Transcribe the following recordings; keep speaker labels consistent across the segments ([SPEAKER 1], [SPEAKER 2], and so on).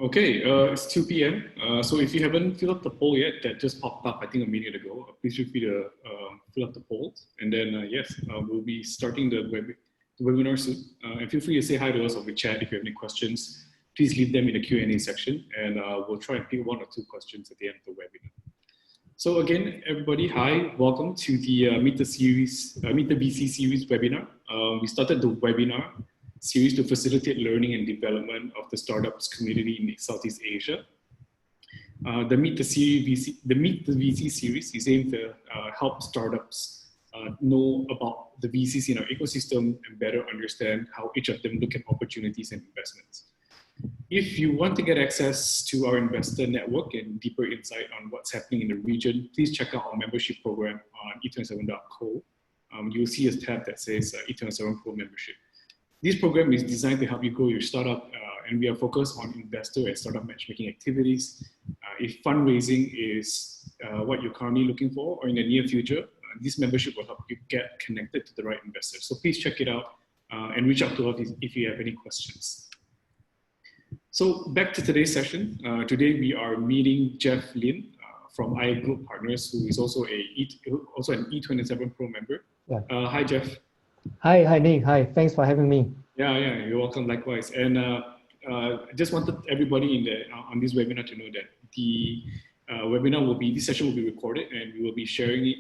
[SPEAKER 1] Okay, it's 2 p.m. So if you haven't filled up the poll yet, that just popped up, I think, a minute ago. Please feel free to fill up the poll. And then, yes, we'll be starting the webinar soon. And feel free to say hi to us on the chat if you have any questions. Please leave them in the Q&A section, and we'll try and pick one or two questions at the end of the webinar. So again, everybody, hi, welcome to the Meet the VC series webinar. We started the webinar series to facilitate learning and development of the startups community in Southeast Asia. The Meet the VC series is aimed to help startups know about the VCs in our ecosystem and better understand how each of them look at opportunities and investments. If you want to get access to our investor network and deeper insight on what's happening in the region, please check out our membership program on e27.co. You'll see a tab that says E27 Pro membership. This program is designed to help you grow your startup, and we are focused on investor and startup matchmaking activities. If fundraising is what you're currently looking for, or in the near future, this membership will help you get connected to the right investors. So please check it out and reach out to us if you have any questions. So back to today's session. Today we are meeting Jeff Lin from iGlobe Partners, who is also an E27 Pro member.
[SPEAKER 2] Yeah.
[SPEAKER 1] Hi, Jeff.
[SPEAKER 2] Hi, Nick. Hi, thanks for having me.
[SPEAKER 1] Yeah, you're welcome. Likewise. And just wanted everybody on this webinar to know that the this session will be recorded, and we will be sharing it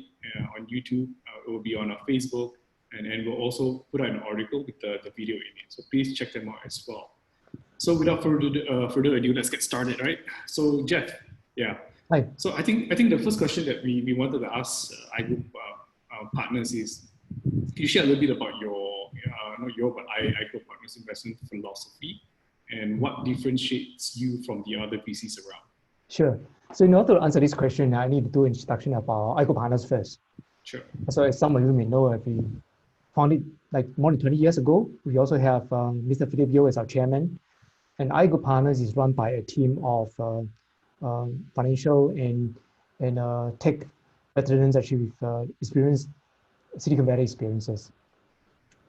[SPEAKER 1] on YouTube. It will be on our Facebook, and we'll also put out an article with the video in it. So please check them out as well. So without further ado, let's get started, right? So Jeff, yeah.
[SPEAKER 2] Hi.
[SPEAKER 1] So I think the first question that we wanted to ask iGlobe partners is, can you share a little bit about but iGlobe Partners investment philosophy and what differentiates you from the other VCs around?
[SPEAKER 2] Sure. So in order to answer this question, I need to do an introduction about iGlobe Partners first.
[SPEAKER 1] Sure.
[SPEAKER 2] So as some of you may know, we founded like more than 20 years ago. We also have Mr. Philip Yeo as our chairman. And iGlobe Partners is run by a team of financial and tech veterans actually with Silicon Valley experiences.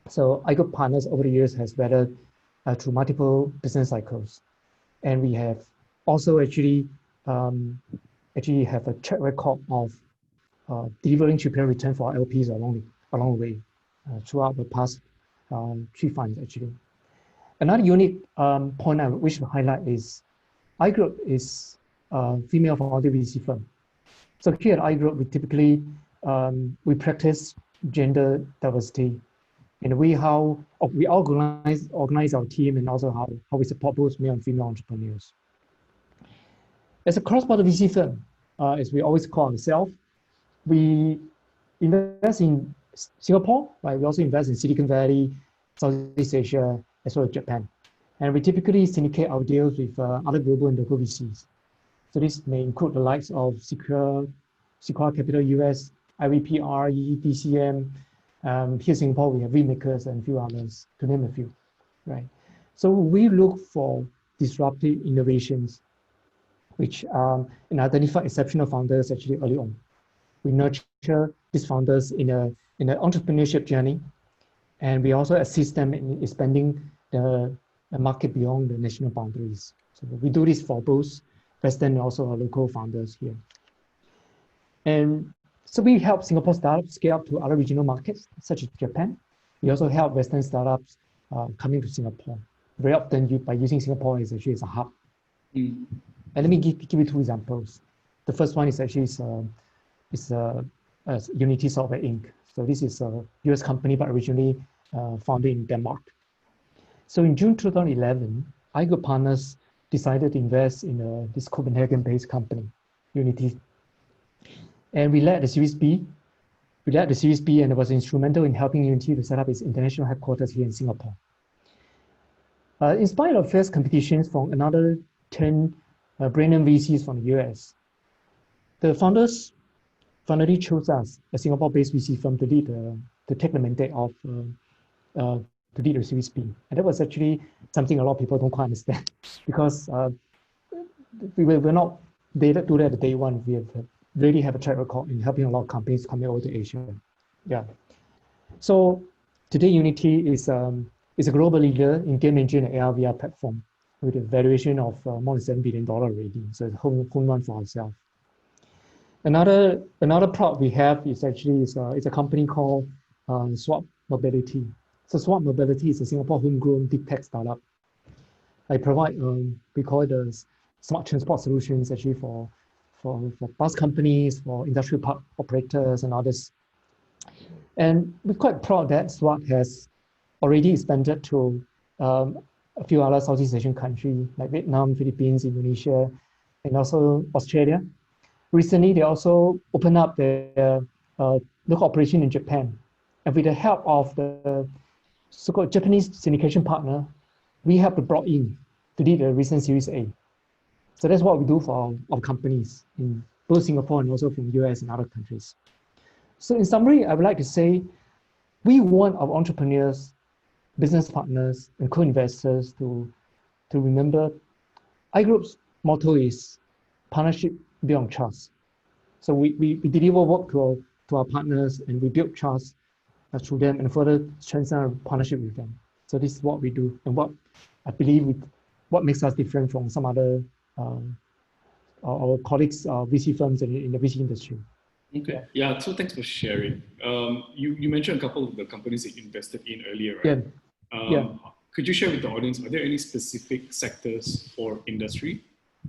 [SPEAKER 2] So iGlobe Partners over the years has weathered through multiple business cycles. And we have also actually have a track record of delivering superior return for our LPs along the way throughout the past 3 funds actually. Another unique point I wish to highlight is iGlobe is a female-founded VC firm. So here at iGlobe, we typically we practice gender diversity in the way how we organize our team, and also how we support both male and female entrepreneurs. As a cross-border VC firm, as we always call ourselves, we invest in Singapore, right? We also invest in Silicon Valley, Southeast Asia, as well as Japan. And we typically syndicate our deals with other global and local VCs. So this may include the likes of Sequoia Capital US, IVP, RE, DCM. Here in Singapore, we have Remakers and a few others, to name a few, right? So we look for disruptive innovations, which and identify exceptional founders actually early on. We nurture these founders in an entrepreneurship journey, and we also assist them in expanding the market beyond the national boundaries. So we do this for both Western and also our local founders here. And so we help Singapore startups scale up to other regional markets, such as Japan. We also help Western startups coming to Singapore. Very often by using Singapore as actually as a hub. And let me give you 2 examples. The first one is actually Unity Software Inc. So this is a US company, but originally founded in Denmark. So in June 2011, iGlobe Partners decided to invest in this Copenhagen-based company, Unity. And we led the Series B. And it was instrumental in helping Unity to set up its international headquarters here in Singapore. In spite of fierce competitions from another 10 brand-name VCs from the US, the founders finally chose us, a Singapore-based VC firm, to take the mandate of to lead the Series B. And that was actually something a lot of people don't quite understand, because we're not do that at day one. We really have a track record in helping a lot of companies coming over to Asia. Yeah. So today Unity is a global leader in game engine and AR/VR platform. with a valuation of more than $7 billion already. So it's a home run for ourselves. Another product we have is actually it's a company called Swap Mobility. So Swap Mobility is a Singapore homegrown deep tech startup. I provide we call it the smart transport solutions actually for bus companies, for industrial park operators and others. And we're quite proud that Swap has already expanded to a few other Southeast Asian countries like Vietnam, Philippines, Indonesia, and also Australia. Recently, they also opened up their local operation in Japan. And with the help of the so-called Japanese syndication partner, we have brought in to lead the recent Series A. So that's what we do for our companies in both Singapore and also from US and other countries. So in summary, I would like to say, we want our entrepreneurs, business partners, and co-investors to remember iGlobe's motto is partnership built on trust. So we deliver work to our partners and we build trust through them and further strengthen our partnership with them. So this is what we do and what I believe what makes us different from some other our colleagues, VC firms in the VC industry.
[SPEAKER 1] Okay. Yeah. So thanks for sharing. You mentioned a couple of the companies that you invested in earlier, right?
[SPEAKER 2] Yeah.
[SPEAKER 1] Could you share with the audience, are there any specific sectors or industry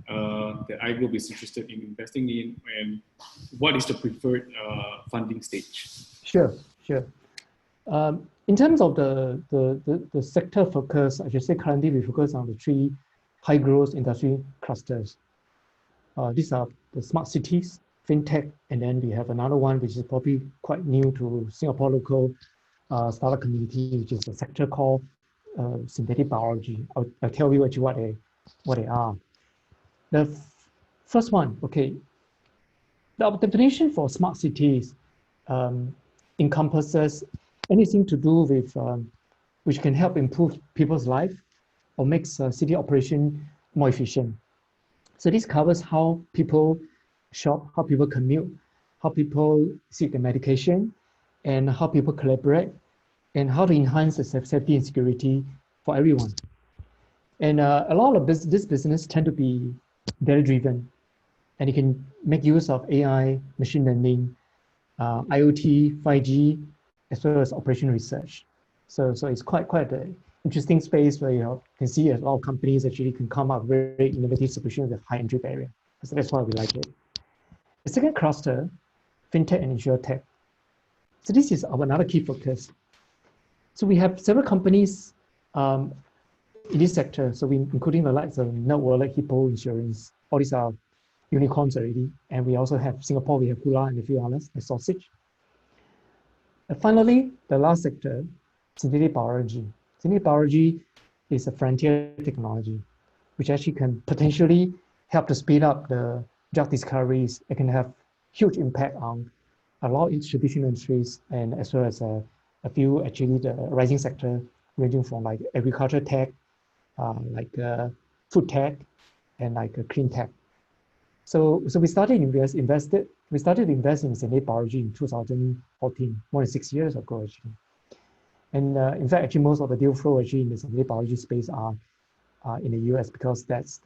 [SPEAKER 1] that iGlobe is interested in investing in, and what is the preferred funding stage?
[SPEAKER 2] Sure. In terms of the sector focus, I should say currently we focus on the 3 high growth industry clusters. These are the smart cities, fintech, and then we have another one which is probably quite new to Singapore local startup community, which is a sector called synthetic biology. I'll tell you actually what they are. The first one, okay, the definition for smart cities encompasses anything to do with which can help improve people's life or makes city operation more efficient. So this covers how people shop, how people commute, how people seek the medication, and how people collaborate, and how to enhance the safety and security for everyone. And a lot of this business tend to be data-driven, and you can make use of AI, machine learning, IoT, 5G, as well as operation research. So it's quite an interesting space where you can see a lot of companies actually can come up with very innovative solutions with high entry barrier. So that's why we like it. The second cluster, fintech and insurtech. So this is another key focus. So we have several companies in this sector. So including the likes of NetWallet, Hippo Insurance. All these are unicorns already. And we also have Singapore, we have Hula and a few others, like Sausage. And finally, the last sector, synthetic biology. Synthetic biology is a frontier technology, which actually can potentially help to speed up the drug discoveries. It can have huge impact on a lot of traditional industries, and as well as a few actually the rising sector ranging from like agriculture tech, like food tech, and like clean tech. So we started to invest in synthetic biology in 2014, more than 6 years ago actually. And in fact, actually most of the deal flow actually in the synthetic biology space are in the US, because that's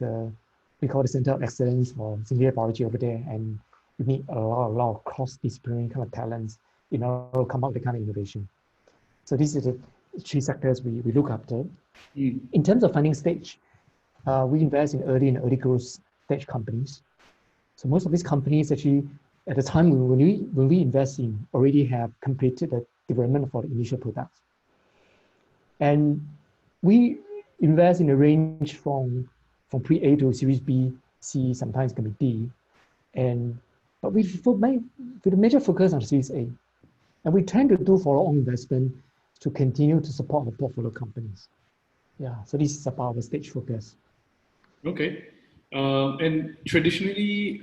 [SPEAKER 2] we call the center of excellence for synthetic biology over there, and you need a lot of cross-disciplinary kind of talents in order to come up with the kind of innovation. So these are the 3 sectors we look after. In terms of funding stage, we invest in early growth stage companies. So most of these companies actually, at the time when we invest in, already have completed the development for the initial products. And we invest in a range from pre-A to Series B, C, sometimes can be D. But with a major focus on Series A. And we tend to do follow-on investment to continue to support our portfolio companies. Yeah, so this is about our stage focus.
[SPEAKER 1] Okay. And traditionally,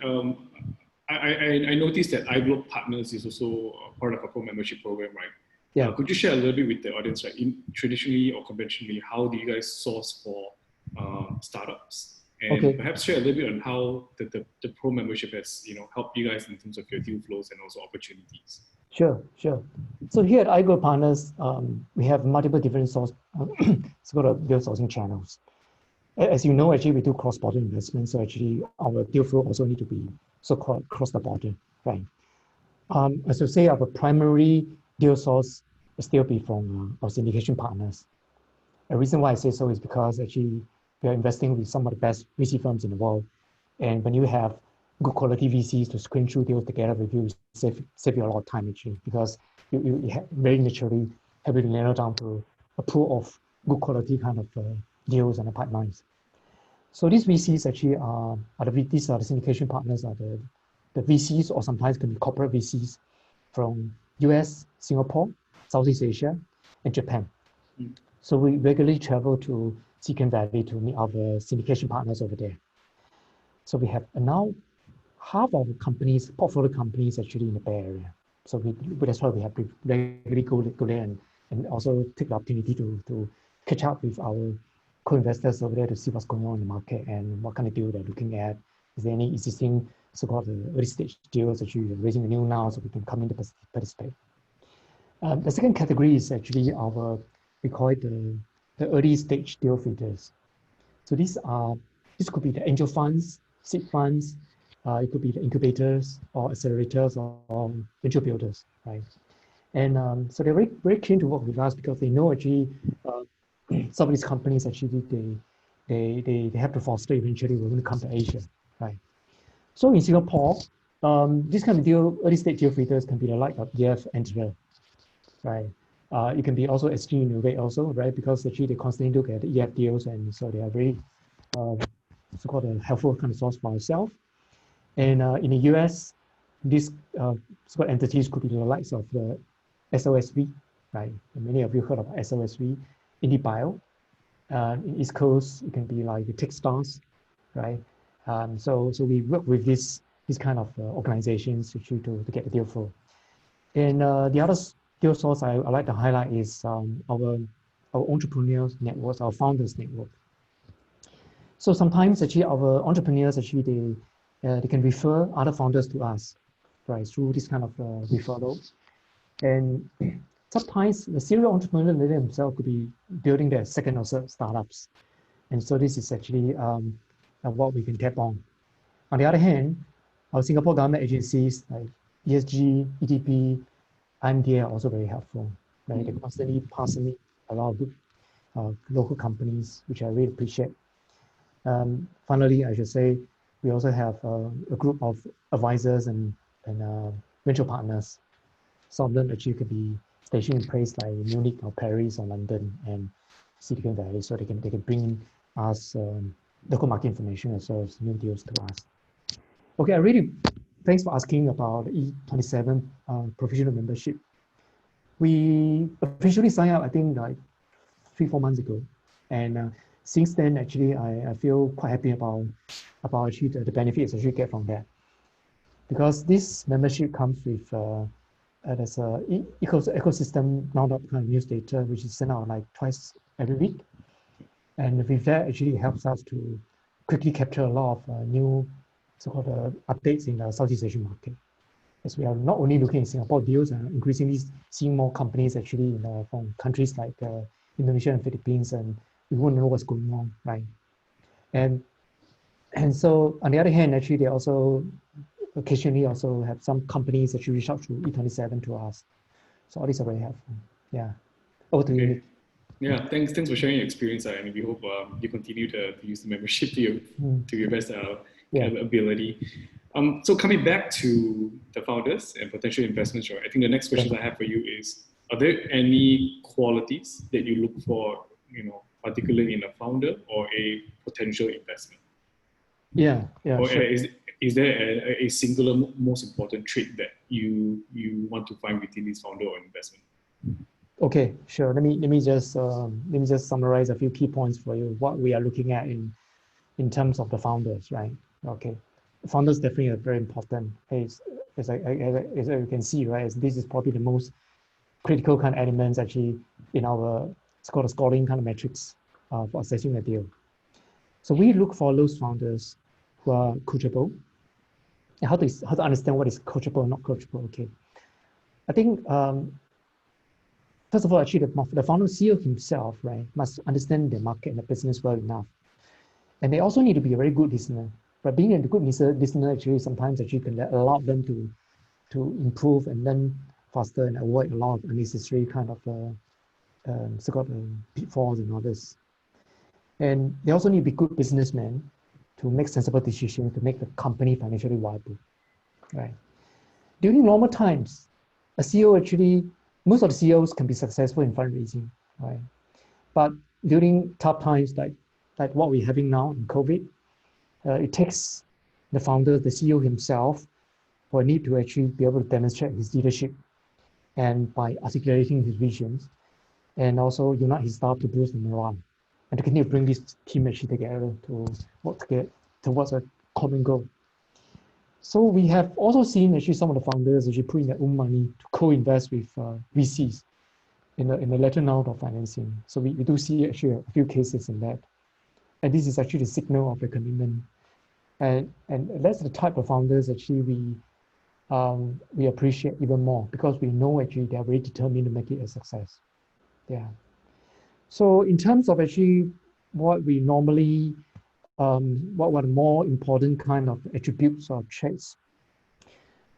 [SPEAKER 1] I noticed that iGlobe Partners is also part of a pro-membership program, right?
[SPEAKER 2] Yeah.
[SPEAKER 1] Could you share a little bit with the audience, right? Traditionally or conventionally, how do you guys source for startups? And perhaps share a little bit on how the pro membership has helped you guys in terms of your deal flows and also opportunities.
[SPEAKER 2] Sure. So here at iGlobe Partners, we have multiple different source sort of deal sourcing channels. as you know, actually we do cross-border investments. So actually our deal flow also need to be so-called cross the border, right? As I say, our primary deal source will still be from our syndication partners. The reason why I say so is because actually we are investing with some of the best VC firms in the world. And when you have good quality VCs to screen through deals together with you, save you a lot of time actually, because you very naturally have to narrow down to a pool of good quality kind of deals and the pipelines. So these VCs actually these are the syndication partners, are the VCs, or sometimes can be corporate VCs from US, Singapore, Southeast Asia, and Japan. Mm. So we regularly travel to Silicon Valley to meet our syndication partners over there. So we have now half of the companies, portfolio companies, actually in the Bay Area. So that's why we have to regularly go there and also take the opportunity to catch up with our co-investors over there to see what's going on in the market and what kind of deal they're looking at. Is there any existing so-called early stage deals that you're raising a new now so we can come in to participate? The second category is actually we call it the early stage deal feeders. So this could be the angel funds, seed funds, it could be the incubators or accelerators or venture builders, right? And so they're very, very keen to work with us because they know actually some of these companies actually they have to foster eventually we're going to come to Asia, right? So in Singapore, this kind of early stage deal feeders can be the like of EF Enterer, right? It can be also SG Innovate also, right? Because actually they constantly look at the EF deals, and so they are very so-called a helpful kind of source for ourselves. And in the US, these so-called entities could be the likes of the SOSV, right? And many of you heard of SOSV, IndieBio. In East Coast, it can be like the Techstars, right? So we work with these kind of organizations to get the deal flow. And the other deal source I like to highlight is our entrepreneurs networks, our founders network. So sometimes actually our entrepreneurs actually they can refer other founders to us, right, through this kind of referral. And sometimes the serial entrepreneur themselves could be building their second or third startups. And so this is actually what we can tap on. On the other hand, our Singapore government agencies like ESG, EDP, IMDA are also very helpful. Right? They constantly pass me a lot of good local companies, which I really appreciate. Finally, I should say, we also have a group of advisors and venture partners. Some of them actually could be stationed in places like Munich or Paris or London and Silicon Valley, so they can bring us local market information as well as new deals to us. Okay, thanks for asking about the E27 professional membership. We officially signed up, I think, like 3-4 months ago, and since then, actually, I feel quite happy about actually the benefits that you get from that, because this membership comes with there's a ecosystem roundup kind of news data, which is sent out like twice every week, and with that, actually helps us to quickly capture a lot of new so-called updates in the Southeast Asian market. As we are not only looking at Singapore deals and increasingly seeing more companies actually from countries like Indonesia and Philippines, and we want to know what's going on, right? And so on the other hand, actually they also occasionally also have some companies actually reach out through E27 to us. So all these are very helpful. Yeah. Over to you.
[SPEAKER 1] Yeah, thanks for sharing your experience, and we hope you continue to use the membership to your best ability. So coming back to the founders and potential investments, right? I think the next question I have for you is: are there any qualities that you look for, particularly in a founder or a potential investment?
[SPEAKER 2] Yeah.
[SPEAKER 1] Or
[SPEAKER 2] sure.
[SPEAKER 1] Is there a singular most important trait that you want to find within this founder or investment?
[SPEAKER 2] Okay, sure. Let me just summarize a few key points for you. What we are looking at in terms of the founders, right? Okay, founders definitely are very important. As you can see, right, this is probably the most critical kind of elements actually in our scoring kind of metrics for assessing a deal. So we look for those founders who are coachable. And how to understand what is coachable and not coachable. Okay, I think first of all, actually the founder CEO himself, right, must understand the market and the business well enough. And they also need to be a very good listener. But being a good listener actually sometimes actually can allow them to improve and learn faster and avoid a lot of unnecessary kind of so-called pitfalls and others. And they also need to be good businessmen to make sensible decisions to make the company financially viable, right? During normal times, a CEO actually, most of the CEOs can be successful in fundraising, right? But during tough times like what we're having now in COVID, it takes the founder, the CEO himself, for a need to actually be able to demonstrate his leadership and by articulating his visions and also unite his staff to boost the morale and to continue to bring this team actually together to work together towards a common goal. So we have also seen actually some of the founders actually putting their own money to co-invest with VCs in the latter round of financing. So we do see actually a few cases in that. And this is actually the signal of the commitment. And that's the type of founders actually we appreciate even more because we know actually they're very determined to make it a success. Yeah. So in terms of actually what we normally, what were the more important kind of attributes or traits,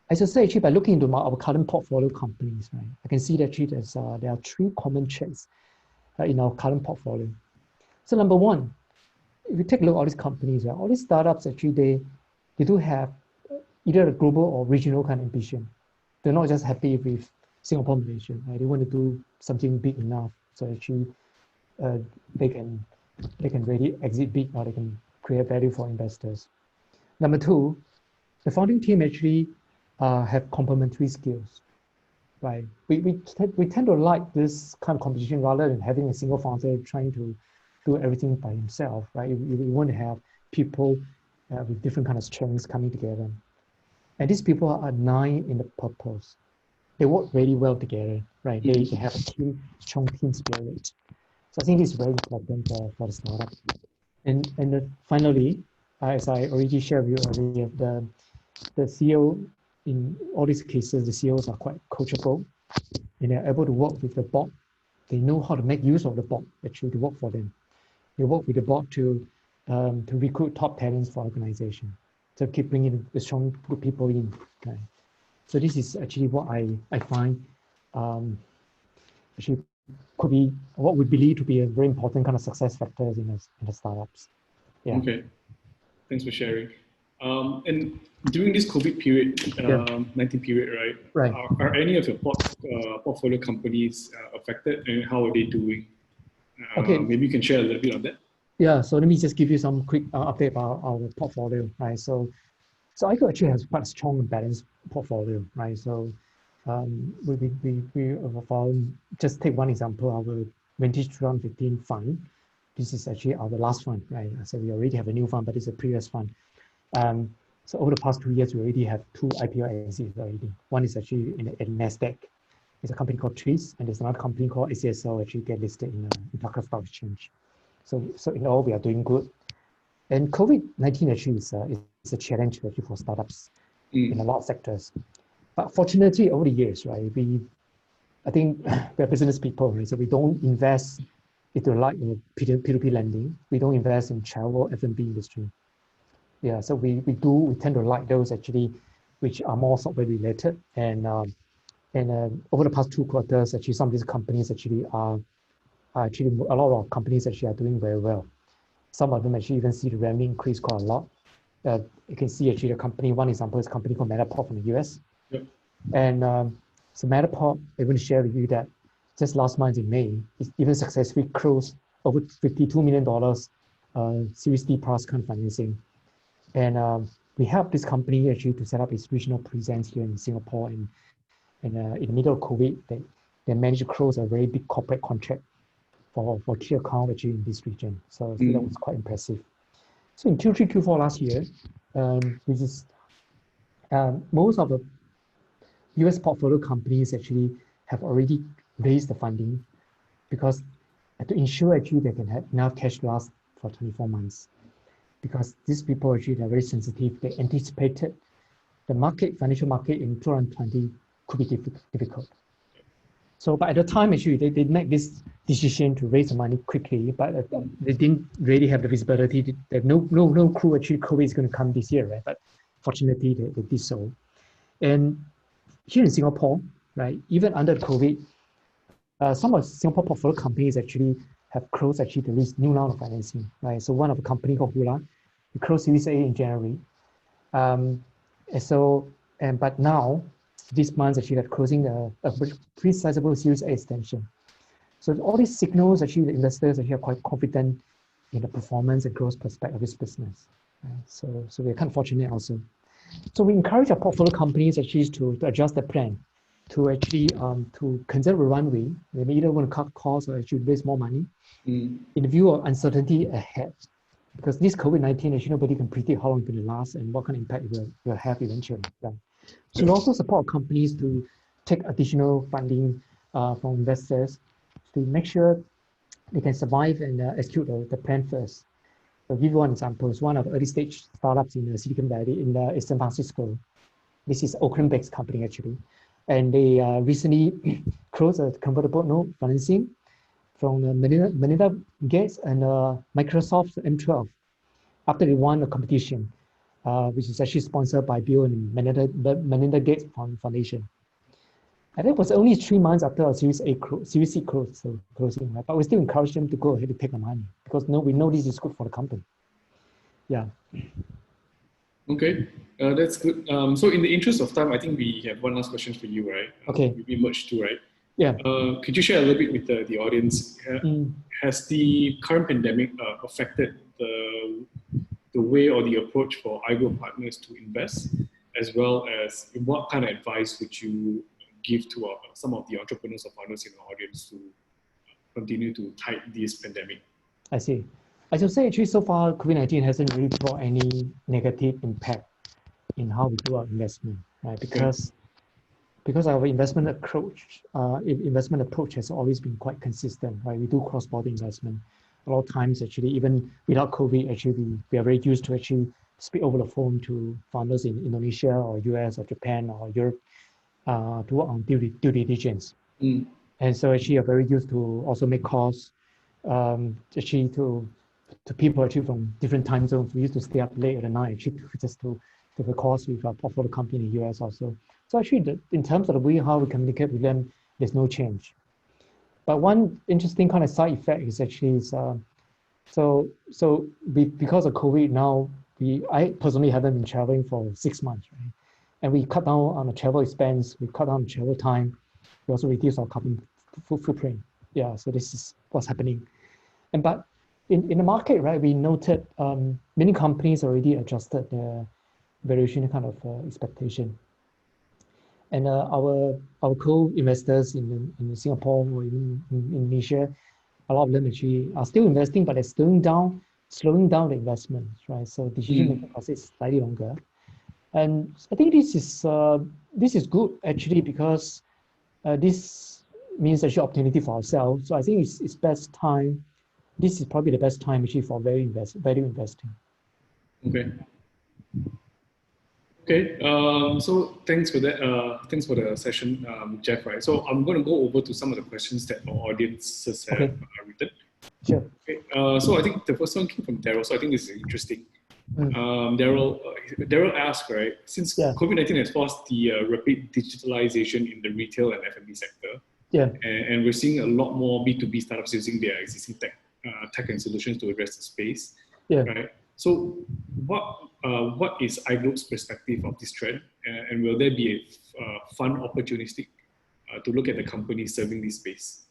[SPEAKER 2] as I say, actually by looking into our current portfolio companies, right, I can see that actually there are three common traits in our current portfolio. So number one, if you take a look at all these companies, right, all these startups actually they do have either a global or regional kind of ambition. They're not just happy with Singapore, Malaysia, right? They want to do something big enough so actually they can really exit big or they can create value for investors. Number two, the founding team actually have complementary skills, right? We tend to like this kind of competition rather than having a single founder trying to do everything by himself, right? We want to have people with different kind of strengths coming together. And these people are aligned in the purpose. They work really well together, right? They have a strong team spirit. So I think it's very important for the startup. And finally, as I already shared with you earlier, the CEO in all these cases, the CEOs are quite coachable and they're able to work with the board. They know how to make use of the board actually to work for them. They work with the board to recruit top talents for organization. So keep bringing the strong good people in. Okay. So this is actually what I find actually could be what we believe to be a very important kind of success factors in the startups. Yeah.
[SPEAKER 1] Okay, thanks for sharing. And during this COVID period, 19 period, right?
[SPEAKER 2] Right.
[SPEAKER 1] Are any of your portfolio companies affected, and how are they doing?
[SPEAKER 2] Okay.
[SPEAKER 1] Maybe you can share a little bit on that.
[SPEAKER 2] Yeah. So let me just give you some quick update about our portfolio, right? So iGlobe actually has quite a strong and balanced portfolio, right? So we found, just take one example, our vintage 2015 fund. This is actually our last fund, right? So we already have a new fund, but it's a previous fund. So over the past 2 years, we already have 2 IPO exits already. One is actually in NASDAQ. It's a company called Trees, and there's another company called ACSL actually get listed in Tokyo Stock Exchange. So in all, we are doing good. And COVID-19 actually is a challenge actually for startups in a lot of sectors. But fortunately, over the years, right, I think we're business people, right? So we don't invest into like P2P lending. We don't invest in travel, F&B industry. Yeah, so we tend to like those actually, which are more software related. And over the past 2 quarters, actually, some of these companies actually are actually, a lot of companies actually are doing very well. Some of them actually even see the revenue increase quite a lot. You can see actually the company, one example is a company called Matterport from the US.
[SPEAKER 1] Yep.
[SPEAKER 2] And so Matterport, I want to share with you that just last month in May, it even successfully closed over $52 million Series D plus kind of financing. And we helped this company actually to set up its regional presence here in Singapore. And in the middle of COVID, they managed to close a very big corporate contract for key account actually in this region. So that was quite impressive. So in Q3, Q4 last year, which is most of the US portfolio companies actually have already raised the funding because to ensure actually they can have enough cash to last for 24 months. Because these people actually are very sensitive. They anticipated the market, financial market in 2020 could be difficult. So, but at the time, actually, they make this decision to raise the money quickly, but they didn't really have the visibility. That no clue actually COVID is going to come this year, right? But fortunately, they did so. And here in Singapore, right, even under COVID, some of Singapore portfolio companies actually have closed actually the new round of financing, right? So one of the company called Hula, we closed Series A in January. But now, this month actually they're closing a pretty sizable Series A extension. So all these signals actually the investors actually are quite confident in the performance and growth prospect of this business. Right? So we're kind of fortunate also. So we encourage our portfolio companies actually to adjust their plan, to actually to conserve a runway. They may either want to cut costs or actually raise more money in the view of uncertainty ahead. Because this COVID-19, actually nobody can predict how long it will last and what kind of impact it will have eventually. Right? So we also support companies to take additional funding from investors to make sure they can survive and execute the plan first. I'll give you one example. It's one of the early stage startups in the Silicon Valley in San Francisco. This is Oakland-based company actually. And they recently closed a convertible note financing from Melinda Gates and Microsoft's M12 after they won a competition, which is actually sponsored by Bill and Melinda Gates Foundation. And it was only 3 months after our Series C closing, right? But we still encourage them to go ahead and take the money because we know this is good for the company. Yeah.
[SPEAKER 1] Okay, that's good. So in the interest of time, I think we have one last question for you, right?
[SPEAKER 2] Okay.
[SPEAKER 1] We merged two, right?
[SPEAKER 2] Yeah.
[SPEAKER 1] Could you share a little bit with the audience? Has the current pandemic affected the way or the approach for iGlobe partners to invest, as well as what kind of advice would you give to some of the entrepreneurs or partners in our audience to continue to fight this pandemic?
[SPEAKER 2] I see. I should say actually so far COVID-19 hasn't really brought any negative impact in how we do our investment, right? Because our investment approach has always been quite consistent, right? We do cross-border investment. A lot of times actually, even without COVID, actually we are very used to actually speak over the phone to founders in Indonesia or US or Japan or Europe to work on due diligence. And so actually are very used to also make calls actually to people actually from different time zones. We used to stay up late at night actually just to the calls with our portfolio company in the US also. So actually in terms of the way how we communicate with them, there's no change. But one interesting kind of side effect is actually because of COVID now, I personally haven't been traveling for 6 months, right? And we cut down on the travel expense, we cut down on travel time, we also reduce our carbon footprint. Yeah, so this is what's happening. But in the market, right, we noted many companies already adjusted their valuation kind of expectation. And our co-investors in Singapore or in Indonesia, a lot of them actually are still investing, but they're slowing down the investments, right? So decision making process is slightly longer. And I think this is good actually because this means actually opportunity for ourselves. So I think it's best time. This is probably the best time actually for value investing.
[SPEAKER 1] Okay. Okay. So thanks for that. Thanks for the session, Jeff. Right. So I'm going to go over to some of the questions that our audiences have written.
[SPEAKER 2] Sure.
[SPEAKER 1] Okay. So I think the first one came from Daryl. So I think this is interesting. Daryl asked, right, since COVID-19 has forced the rapid digitalization in the retail and F&B sector, and we're seeing a lot more B2B startups using their existing tech and solutions to address the space, right? So what is iGlobe's perspective of this trend, and will there be a fun opportunistic to look at the companies serving this space?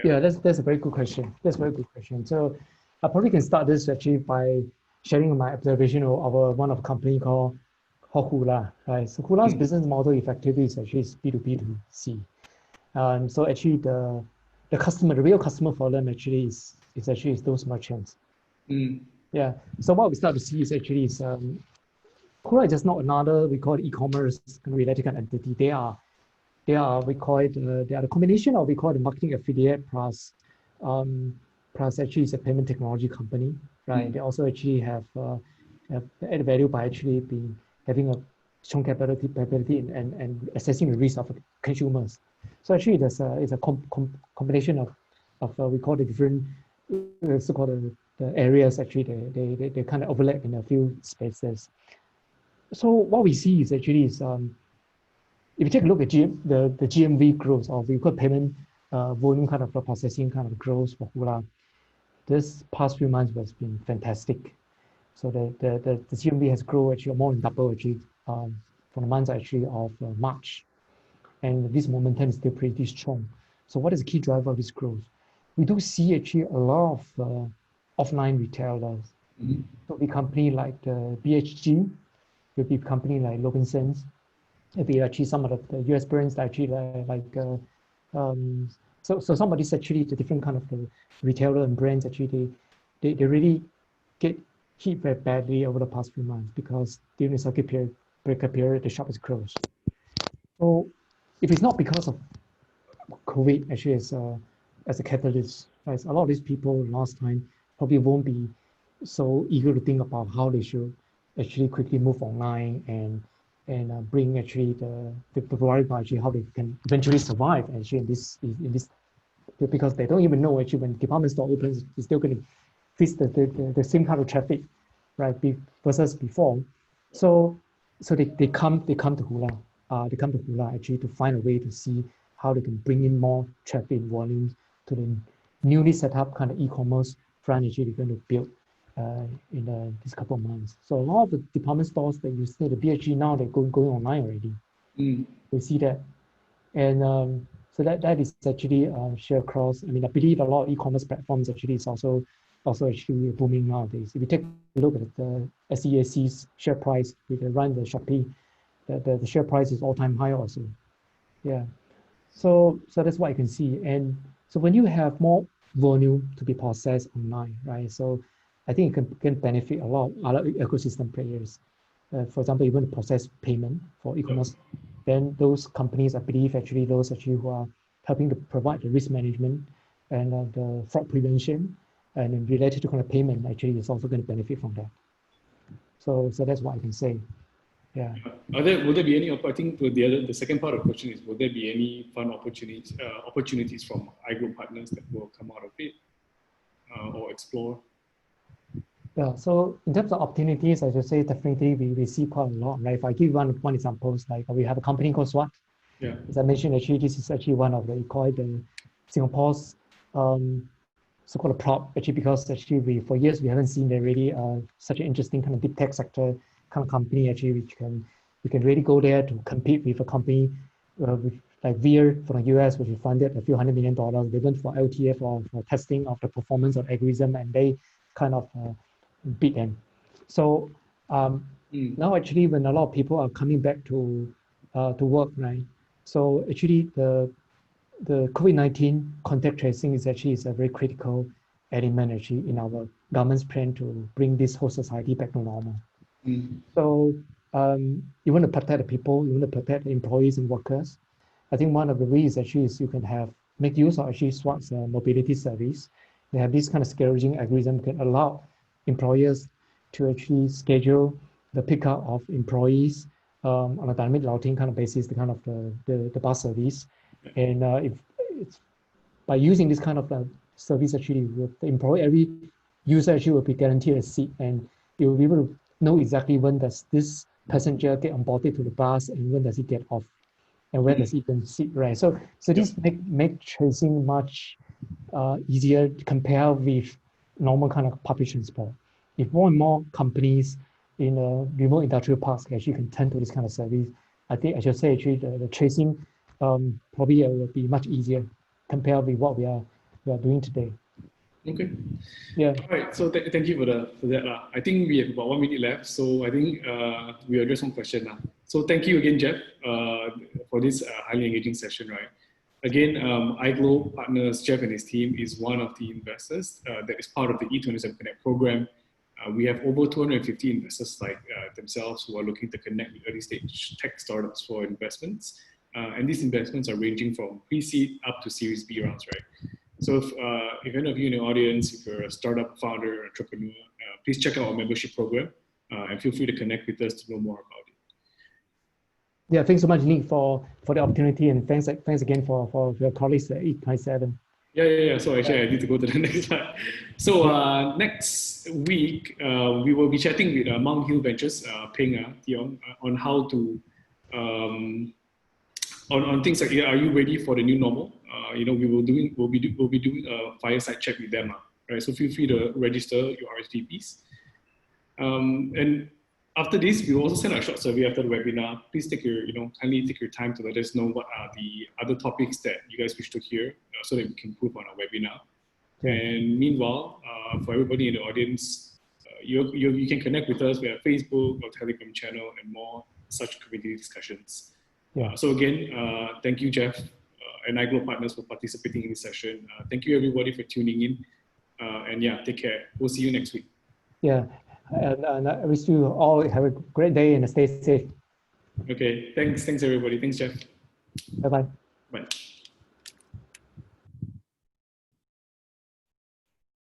[SPEAKER 2] Yeah, that's a very good question. That's a very good question. So I probably can start this actually by sharing my observation of one of company called Hula, right? So Hula's business model effectively is actually B2B2C. So actually the real customer for them actually is those merchants. Yeah. So what we start to see is actually Hula is just not another, we call it e-commerce related kind of entity. They are we call it they are the combination of we call it marketing affiliate plus actually it's a payment technology company, right? They also actually have added value by actually having a strong capability and assessing the risk of consumers. So actually, it's a combination of we call the different so-called the areas. Actually, they kind of overlap in a few spaces. So what we see is actually is if you take a look at the GMV growth or we call payment volume kind of processing kind of growth for Hula, this past few months has been fantastic. So the GMV has grown actually more than double actually for the months actually of March. And this momentum is still pretty strong. So what is the key driver of this growth? We do see actually a lot of offline retailers.
[SPEAKER 1] Mm-hmm.
[SPEAKER 2] So the company like the BHG, will be company like Loginsons, it'll be actually some of the US brands actually so some of these actually the different kind of the retailer and brands actually they really get hit very badly over the past few months because during the circuit breaker period the shop is closed. So if it's not because of COVID actually as a catalyst, right? A lot of these people last time probably won't be so eager to think about how they should actually quickly move online and bring actually the provide actually how they can eventually survive actually in this because they don't even know actually when department store opens it's still going to face the same kind of traffic, right? Versus before. So they come to Hula. They come to Hula actually to find a way to see how they can bring in more traffic volumes to the newly set up kind of e-commerce front actually they're going to build in this couple of months. So a lot of the department stores that you see, the BHG now they're going online already. We see that, and so that is actually share across. I mean, I believe a lot of e-commerce platforms actually is also actually booming nowadays. If you take a look at the SEAC's share price, we can run the Shopee, the share price is all-time high also. Yeah. So that's what I can see. And so when you have more volume to be processed online, right? So I think it can benefit a lot of other ecosystem players. For example, even process payment for e-commerce, then those companies, I believe, actually those actually who are helping to provide the risk management and the fraud prevention and then related to kind of payment actually is also going to benefit from that. So that's what I can say. Yeah.
[SPEAKER 1] Will there be any? I think the second part of the question is: will there be any fun opportunities from iGlobe partners that will come out of it or explore?
[SPEAKER 2] Yeah. So in terms of opportunities, I should say definitely we see quite a lot. Right? If I give one example, like we have a company called SWAT.
[SPEAKER 1] Yeah.
[SPEAKER 2] As I mentioned, actually this is actually one of the called the Singapore's so-called prop actually because actually for years we haven't seen really such an interesting kind of deep tech sector kind of company actually which we can really go there to compete with a company with like Veer from the US which is funded a few $100 million. They went for LTF for testing of the performance of algorithm and they kind of beat them. So now actually when a lot of people are coming back to work, right? So actually the COVID-19 contact tracing is actually a very critical element actually in our government's plan to bring this whole society back to normal. So you want to protect the people, you want to protect the employees and workers. I think one of the ways actually is you can make use of actually SWAT's mobility service. They have this kind of scheduling algorithm can allow employers to actually schedule the pickup of employees on a dynamic routing kind of basis, the kind of the bus service. And if it's by using this kind of service, actually, the employee, every user actually will be guaranteed a seat, and you will be able to know exactly when does this passenger get onboarded to the bus and when does he get off, and where does he even sit, right? So this make tracing much easier to compare with normal kind of public transport. If more and more companies in remote industrial parks actually can turn to this kind of service, I think I should say actually the tracing probably will be much easier compared with what we are doing today.
[SPEAKER 1] Okay.
[SPEAKER 2] Yeah.
[SPEAKER 1] All right. So thank you for that. I think we have about 1 minute left. So I think we address one question now. So thank you again, Jeff, for this highly engaging session, right? Again, iGlobe Partners, Jeff and his team is one of the investors that is part of the E27 Connect program. We have over 250 investors like themselves who are looking to connect with early stage tech startups for investments. And these investments are ranging from pre-seed up to Series B rounds, right? So if any of you in the audience, if you're a startup founder or entrepreneur, please check out our membership program and feel free to connect with us to know more about it.
[SPEAKER 2] Yeah, thanks so much, Nick, for the opportunity, and thanks again for your colleagues at E27.
[SPEAKER 1] Yeah. So actually, I need to go to the next slide. So next week, we will be chatting with Mount Hill Ventures, Peng Tiong, on how to, on things like, are you ready for the new normal? We'll be doing a fireside chat with them, right? So feel free to register your RSVPs. And after this, we will also send a short survey after the webinar. Please kindly take your time to let us know what are the other topics that you guys wish to hear, so that we can improve on our webinar.
[SPEAKER 2] Yeah.
[SPEAKER 1] And meanwhile, for everybody in the audience, you can connect with us via Facebook or Telegram channel and more such community discussions.
[SPEAKER 2] Yeah.
[SPEAKER 1] So again, thank you, Jeff, and iGlobe partners for participating in this session. Thank you everybody for tuning in. And yeah, take care. We'll see you next week.
[SPEAKER 2] Yeah. And I wish you all have a great day and stay safe.
[SPEAKER 1] Okay, thanks everybody. Thanks, Jeff.
[SPEAKER 2] Bye-bye.
[SPEAKER 1] Bye.